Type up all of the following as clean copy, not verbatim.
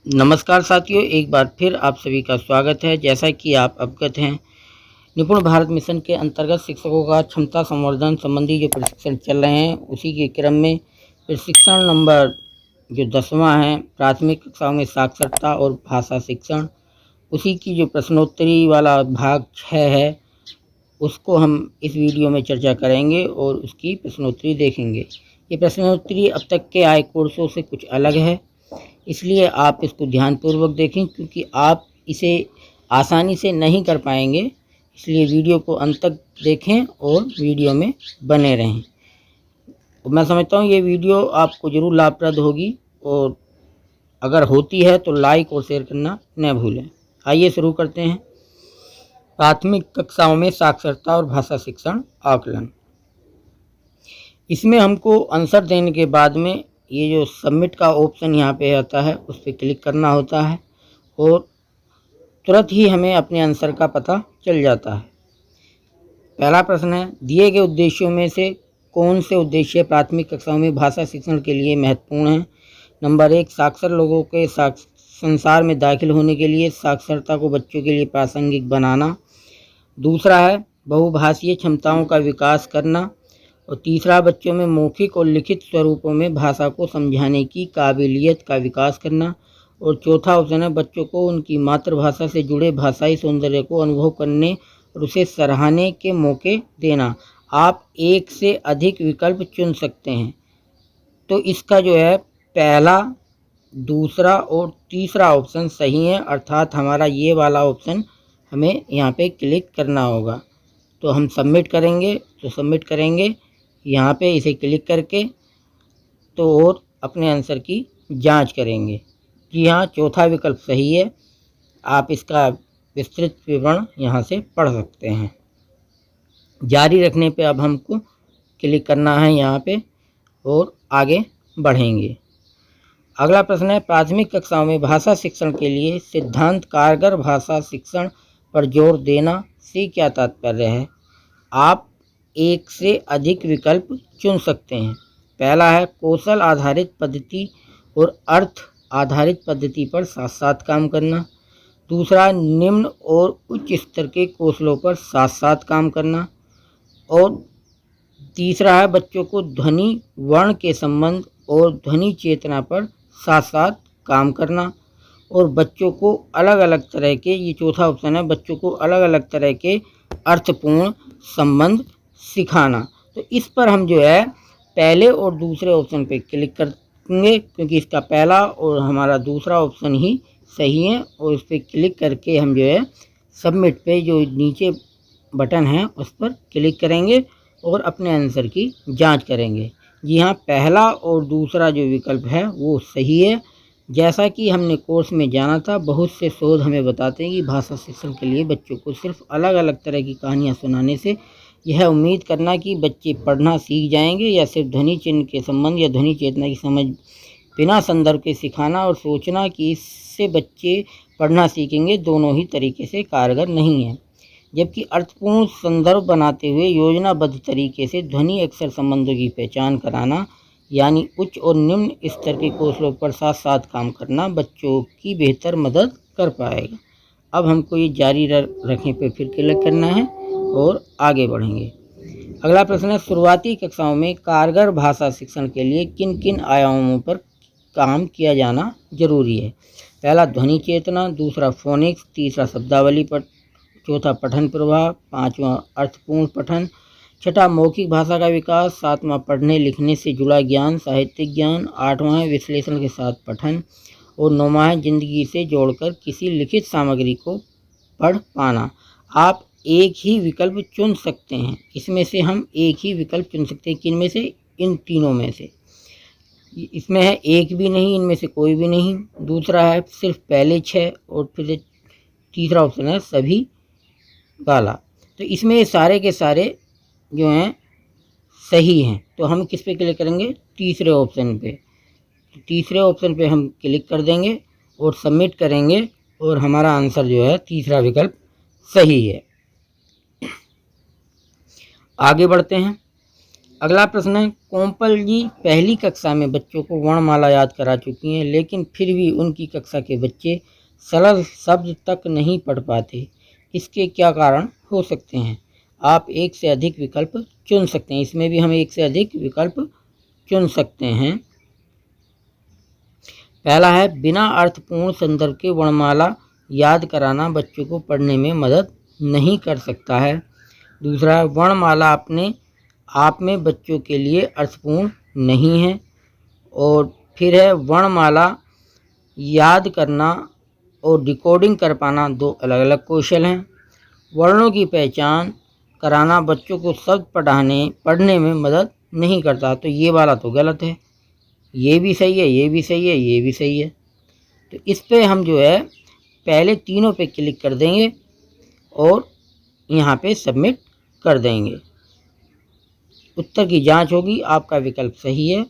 नमस्कार साथियों, एक बार फिर आप सभी का स्वागत है। जैसा कि आप अवगत हैं, निपुण भारत मिशन के अंतर्गत शिक्षकों का क्षमता संवर्धन संबंधी जो प्रशिक्षण चल रहे हैं, उसी के क्रम में प्रशिक्षण नंबर जो 10वां है, प्राथमिक कक्षाओं में साक्षरता और भाषा शिक्षण, उसी की जो प्रश्नोत्तरी वाला भाग 6 है, उसको हम इस वीडियो में चर्चा करेंगे और उसकी प्रश्नोत्तरी देखेंगे। ये प्रश्नोत्तरी अब तक के आए कोर्सों से कुछ अलग है, इसलिए आप इसको ध्यानपूर्वक देखें, क्योंकि आप इसे आसानी से नहीं कर पाएंगे। इसलिए वीडियो को अंत तक देखें और वीडियो में बने रहें। मैं समझता हूँ ये वीडियो आपको ज़रूर लाभप्रद होगी, और अगर होती है तो लाइक और शेयर करना न भूलें। आइए शुरू करते हैं। प्राथमिक कक्षाओं में साक्षरता और भाषा शिक्षण आकलन। इसमें हमको आंसर देने के बाद में ये जो सबमिट का ऑप्शन यहाँ पे आता है, उस पर क्लिक करना होता है और तुरंत ही हमें अपने आंसर का पता चल जाता है। पहला प्रश्न है, दिए गए उद्देश्यों में से कौन से उद्देश्य प्राथमिक कक्षाओं में भाषा शिक्षण के लिए महत्वपूर्ण हैं? नंबर 1, साक्षर लोगों के संसार में दाखिल होने के लिए साक्षरता को बच्चों के लिए प्रासंगिक बनाना। दूसरा है बहुभाषीय क्षमताओं का विकास करना। और तीसरा, बच्चों में मौखिक और लिखित स्वरूपों में भाषा को समझाने की काबिलियत का विकास करना। और चौथा ऑप्शन है, बच्चों को उनकी मातृभाषा से जुड़े भाषाई सौंदर्य को अनुभव करने और उसे सराहने के मौके देना। आप एक से अधिक विकल्प चुन सकते हैं। तो इसका जो है पहला, दूसरा और तीसरा ऑप्शन सही है, अर्थात हमारा ये वाला ऑप्शन हमें यहाँ पे क्लिक करना होगा। तो हम सबमिट करेंगे यहाँ पे इसे क्लिक करके, तो और अपने आंसर की जांच करेंगे। जी हाँ, चौथा विकल्प सही है। आप इसका विस्तृत विवरण यहाँ से पढ़ सकते हैं। जारी रखने पे अब हमको क्लिक करना है यहाँ पे और आगे बढ़ेंगे। अगला प्रश्न है, प्राथमिक कक्षाओं में भाषा शिक्षण के लिए सिद्धांत कारगर भाषा शिक्षण पर जोर देना से क्या तात्पर्य है? आप एक से अधिक विकल्प चुन सकते हैं। पहला है, कौशल आधारित पद्धति और अर्थ आधारित पद्धति पर साथ साथ काम करना। दूसरा, निम्न और उच्च स्तर के कौशलों पर साथ साथ काम करना। और तीसरा है, बच्चों को ध्वनि वर्ण के संबंध और ध्वनि चेतना पर साथ साथ काम करना। और बच्चों को अलग अलग तरह के, ये चौथा ऑप्शन है, बच्चों को अलग अलग तरह के अर्थपूर्ण संबंध सिखाना। तो इस पर हम जो है पहले और दूसरे ऑप्शन पे क्लिक करेंगे, क्योंकि इसका पहला और हमारा दूसरा ऑप्शन ही सही है। और इस पर क्लिक करके हम जो है सबमिट पे जो नीचे बटन है उस पर क्लिक करेंगे और अपने आंसर की जांच करेंगे। जी हाँ, पहला और दूसरा जो विकल्प है वो सही है। जैसा कि हमने कोर्स में जाना था, बहुत से शोध हमें बताते हैं कि भाषा शिक्षण के लिए बच्चों को सिर्फ अलग अलग तरह की कहानियाँ सुनाने से यह उम्मीद करना कि बच्चे पढ़ना सीख जाएंगे, या सिर्फ ध्वनि चिन्ह के संबंध या ध्वनि चेतना की समझ बिना संदर्भ के सिखाना और सोचना कि इससे बच्चे पढ़ना सीखेंगे, दोनों ही तरीके से कारगर नहीं है। जबकि अर्थपूर्ण संदर्भ बनाते हुए योजनाबद्ध तरीके से ध्वनि अक्षर संबंधों की पहचान कराना, यानी उच्च और निम्न स्तर के कौशलों पर साथ साथ काम करना, बच्चों की बेहतर मदद कर पाएगा। अब हमको ये जारी रखने पर फिर क्लिक करना है और आगे बढ़ेंगे। अगला प्रश्न है, शुरुआती कक्षाओं में कारगर भाषा शिक्षण के लिए किन किन आयामों पर काम किया जाना जरूरी है? पहला, ध्वनि चेतना। दूसरा, फोनिक्स। तीसरा, शब्दावली पर। चौथा, पठन प्रवाह। पांचवा, अर्थपूर्ण पठन। छठा, मौखिक भाषा का विकास। सातवां, पढ़ने लिखने से जुड़ा ज्ञान, साहित्यिक ज्ञान। आठवां है विश्लेषण के साथ पठन। और नौवां है जिंदगी से जोड़कर किसी लिखित सामग्री को पढ़ पाना। आप एक ही विकल्प चुन सकते हैं। इसमें से हम एक ही विकल्प चुन सकते हैं। किन में से? इन तीनों में से। इसमें है एक भी नहीं, इनमें से कोई भी नहीं। दूसरा है सिर्फ पहले 6, और फिर तीसरा ऑप्शन है सभी वाला। तो इसमें ये सारे के सारे जो हैं सही हैं। तो हम किस पे क्लिक करेंगे? तीसरे ऑप्शन पे। तो तीसरे ऑप्शन पे हम क्लिक कर देंगे और सबमिट करेंगे, और हमारा आंसर जो है तीसरा विकल्प सही है। आगे बढ़ते हैं। अगला प्रश्न है, कोमपल जी पहली कक्षा में बच्चों को वर्णमाला याद करा चुकी हैं, लेकिन फिर भी उनकी कक्षा के बच्चे सरल शब्द तक नहीं पढ़ पाते। इसके क्या कारण हो सकते हैं? आप एक से अधिक विकल्प चुन सकते हैं। इसमें भी हम एक से अधिक विकल्प चुन सकते हैं। पहला है, बिना अर्थपूर्ण संदर्भ के वर्णमाला याद कराना बच्चों को पढ़ने में मदद नहीं कर सकता है। दूसरा है, वर्णमाला अपने आप में बच्चों के लिए अर्थपूर्ण नहीं है। और फिर है, वर्णमाला याद करना और डिकोडिंग कर पाना दो अलग अलग कौशल हैं। वर्णों की पहचान कराना बच्चों को शब्द पढ़ने में मदद नहीं करता। तो ये वाला तो गलत है। ये भी सही है, ये भी सही है, ये भी सही है। तो इस पे हम जो है पहले तीनों पे क्लिक कर देंगे और यहाँ पे सबमिट कर देंगे। उत्तर की जांच होगी, आपका विकल्प सही है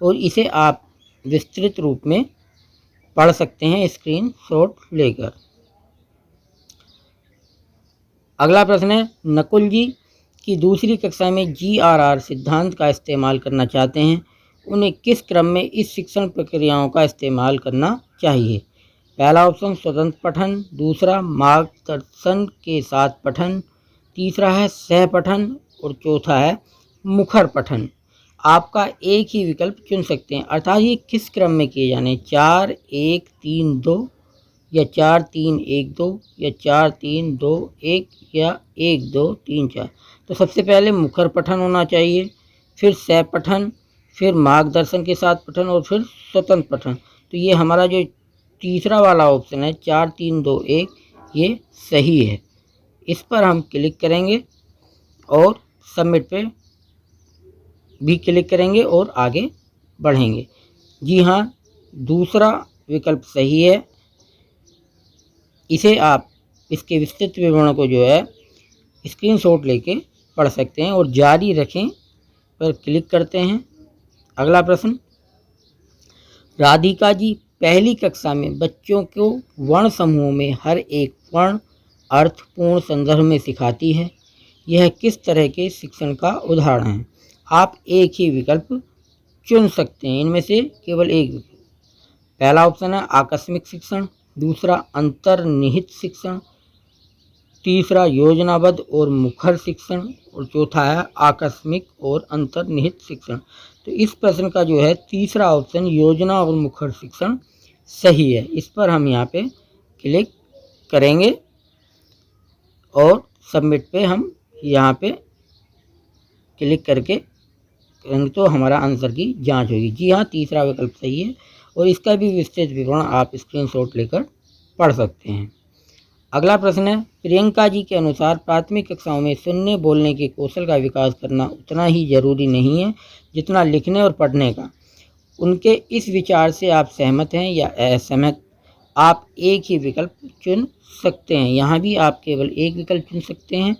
और इसे आप विस्तृत रूप में पढ़ सकते हैं स्क्रीनशॉट लेकर। अगला प्रश्न है, नकुल जी की दूसरी कक्षा में GRR सिद्धांत का इस्तेमाल करना चाहते हैं। उन्हें किस क्रम में इस शिक्षण प्रक्रियाओं का इस्तेमाल करना चाहिए? पहला ऑप्शन स्वतंत्र पठन, दूसरा मार्गदर्शन के साथ पठन, तीसरा है सह पठन और चौथा है मुखर पठन। आपका एक ही विकल्प चुन सकते हैं, अर्थात ये किस क्रम में किए जाने, 4 1 3 2 या 4 3 1 2 या 4 3 2 1 या 1 2 3 4। तो सबसे पहले मुखर पठन होना चाहिए, फिर सह पठन, फिर मार्गदर्शन के साथ पठन और फिर स्वतंत्र पठन। तो ये हमारा जो तीसरा वाला ऑप्शन है 4 3 2 1, ये सही है। इस पर हम क्लिक करेंगे और सबमिट पे भी क्लिक करेंगे और आगे बढ़ेंगे। जी हाँ, दूसरा विकल्प सही है। इसे आप इसके विस्तृत विवरण को जो है स्क्रीनशॉट लेके पढ़ सकते हैं और जारी रखें पर क्लिक करते हैं। अगला प्रश्न, राधिका जी पहली कक्षा में बच्चों को वर्ण समूह में हर एक वर्ण अर्थपूर्ण संदर्भ में सिखाती है। यह किस तरह के शिक्षण का उदाहरण है? आप एक ही विकल्प चुन सकते हैं, इनमें से केवल एक विकल्प। पहला ऑप्शन है आकस्मिक शिक्षण, दूसरा अंतर्निहित शिक्षण, तीसरा योजनाबद्ध और मुखर शिक्षण और चौथा है आकस्मिक और अंतर्निहित शिक्षण। तो इस प्रश्न का जो है तीसरा ऑप्शन योजना और मुखर शिक्षण सही है। इस पर हम यहाँ पे क्लिक करेंगे और सबमिट पे हम यहाँ पे क्लिक करके करेंगे तो हमारा आंसर की जांच होगी। जी हाँ, तीसरा विकल्प सही है और इसका भी विस्तृत विवरण आप स्क्रीनशॉट लेकर पढ़ सकते हैं। अगला प्रश्न है, प्रियंका जी के अनुसार प्राथमिक कक्षाओं में सुनने बोलने के कौशल का विकास करना उतना ही जरूरी नहीं है जितना लिखने और पढ़ने का। उनके इस विचार से आप सहमत हैं या असहमत? आप एक ही विकल्प चुन सकते हैं। यहाँ भी आप केवल एक विकल्प चुन सकते हैं।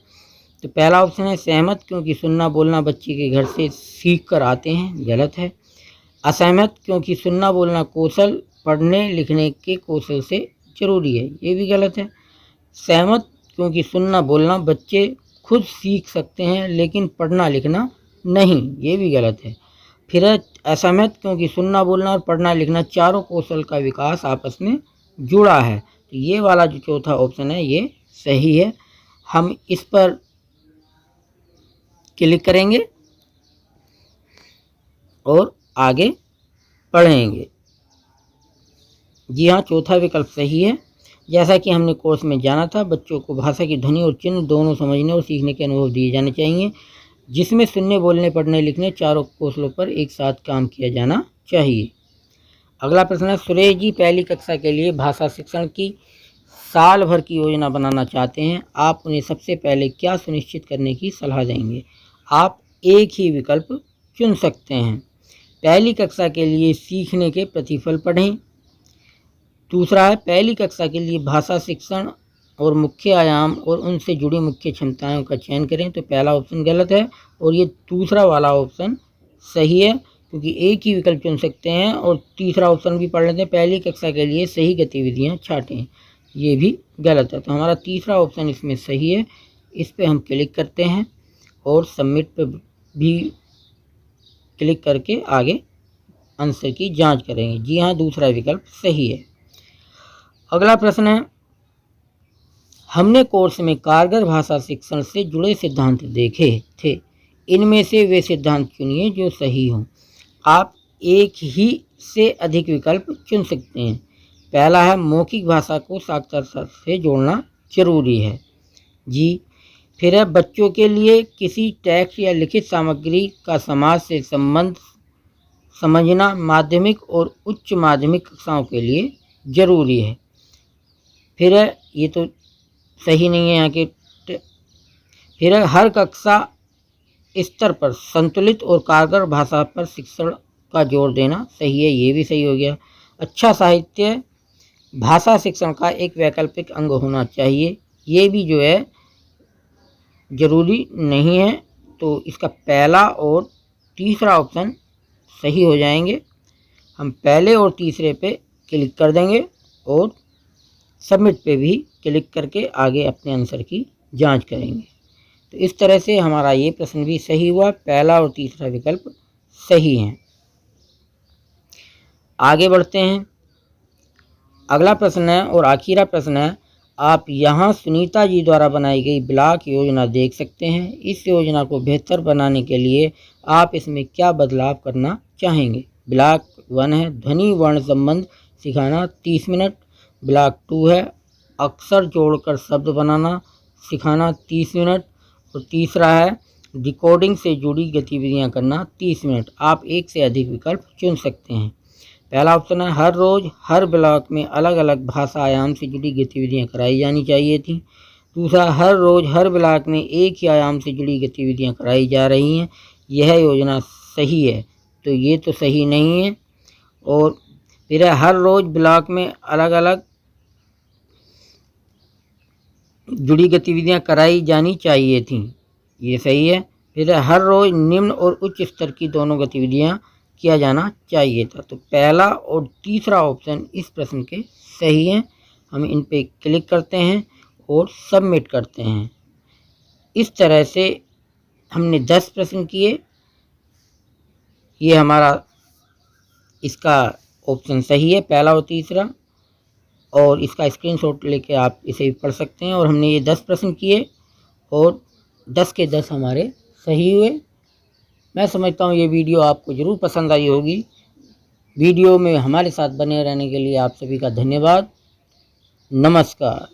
तो पहला ऑप्शन है सहमत, क्योंकि सुनना बोलना बच्चे के घर से सीख कर आते हैं, गलत है। असहमत, क्योंकि सुनना बोलना कौशल पढ़ने लिखने के कौशल से जरूरी है, ये भी गलत है। सहमत, क्योंकि सुनना बोलना बच्चे खुद सीख सकते हैं लेकिन पढ़ना लिखना नहीं, ये भी गलत है। फिर है असहमत, क्योंकि सुनना बोलना और पढ़ना लिखना चारों कौशल का विकास आपस में जुड़ा है। तो ये वाला जो चौथा ऑप्शन है ये सही है। हम इस पर क्लिक करेंगे और आगे पढ़ेंगे। जी हाँ, चौथा विकल्प सही है। जैसा कि हमने कोर्स में जाना था, बच्चों को भाषा की ध्वनि और चिन्ह दोनों समझने और सीखने के अनुभव दिए जाने चाहिए, जिसमें सुनने बोलने पढ़ने लिखने चारों कौशलों पर एक साथ काम किया जाना चाहिए। अगला प्रश्न है, सुरेश जी पहली कक्षा के लिए भाषा शिक्षण की साल भर की योजना बनाना चाहते हैं। आप उन्हें सबसे पहले क्या सुनिश्चित करने की सलाह देंगे? आप एक ही विकल्प चुन सकते हैं। पहली कक्षा के लिए सीखने के प्रतिफल पढ़ें। दूसरा है पहली कक्षा के लिए भाषा शिक्षण और मुख्य आयाम और उनसे जुड़ी मुख्य क्षमताओं का चयन करें। तो पहला ऑप्शन गलत है और ये दूसरा वाला ऑप्शन सही है, क्योंकि एक ही विकल्प चुन सकते हैं। और तीसरा ऑप्शन भी पढ़ लेते हैं, पहली कक्षा के लिए सही गतिविधियां छांटें, ये भी गलत है। तो हमारा तीसरा ऑप्शन इसमें सही है। इस पर हम क्लिक करते हैं और सबमिट पर भी क्लिक करके आगे आंसर की जांच करेंगे। जी हाँ, दूसरा विकल्प सही है। अगला प्रश्न है, हमने कोर्स में कारगर भाषा शिक्षण से जुड़े सिद्धांत देखे थे, इनमें से वे सिद्धांत चुनिए जो सही हों। आप एक ही से अधिक विकल्प चुन सकते हैं। पहला है, मौखिक भाषा को साक्षरता से जोड़ना जरूरी है। जी। फिर है, बच्चों के लिए किसी टेक्स्ट या लिखित सामग्री का समाज से संबंध समझना माध्यमिक और उच्च माध्यमिक कक्षाओं के लिए जरूरी है। फिर है, ये तो सही नहीं है यहाँ के। फिर है, हर कक्षा स्तर पर संतुलित और कारगर भाषा पर शिक्षण का जोर देना सही है, ये भी सही हो गया। अच्छा साहित्य भाषा शिक्षण का एक वैकल्पिक अंग होना चाहिए, ये भी जो है जरूरी नहीं है। तो इसका पहला और तीसरा ऑप्शन सही हो जाएंगे। हम पहले और तीसरे पे क्लिक कर देंगे और सबमिट पे भी क्लिक करके आगे अपने आंसर की जांच करेंगे। तो इस तरह से हमारा ये प्रश्न भी सही हुआ, पहला और तीसरा विकल्प सही हैं। आगे बढ़ते हैं। अगला प्रश्न है और आखिरी प्रश्न है, आप यहाँ सुनीता जी द्वारा बनाई गई ब्लॉक योजना देख सकते हैं। इस योजना को बेहतर बनाने के लिए आप इसमें क्या बदलाव करना चाहेंगे। ब्लॉक 1 है, ध्वनि वर्ण संबंध सिखाना 30 मिनट। ब्लॉक 2 है, अक्षर जोड़कर शब्द बनाना सिखाना 30 मिनट। और तीसरा है, डिकोडिंग से जुड़ी गतिविधियां करना 30 मिनट। आप एक से अधिक विकल्प चुन सकते हैं। पहला ऑप्शन है, हर रोज़ हर ब्लॉक में अलग अलग भाषा आयाम से जुड़ी गतिविधियां कराई जानी चाहिए थी। दूसरा, हर रोज़ हर ब्लॉक में एक ही आयाम से जुड़ी गतिविधियां कराई जा रही हैं, यह योजना सही है। तो ये तो सही नहीं है। और फिर है, हर रोज़ ब्लॉक में अलग अलग जुड़ी गतिविधियां कराई जानी चाहिए थी, ये सही है। फिर है, हर रोज़ निम्न और उच्च स्तर की दोनों गतिविधियां किया जाना चाहिए था। तो पहला और तीसरा ऑप्शन इस प्रश्न के सही हैं। हम इन पे क्लिक करते हैं और सबमिट करते हैं। इस तरह से हमने 10 प्रश्न किए। ये हमारा इसका ऑप्शन सही है, पहला और तीसरा। और इसका स्क्रीनशॉट लेके आप इसे भी पढ़ सकते हैं। और हमने ये 10 प्रश्न किए और 10 के 10 हमारे सही हुए। मैं समझता हूँ ये वीडियो आपको ज़रूर पसंद आई होगी। वीडियो में हमारे साथ बने रहने के लिए आप सभी का धन्यवाद। नमस्कार।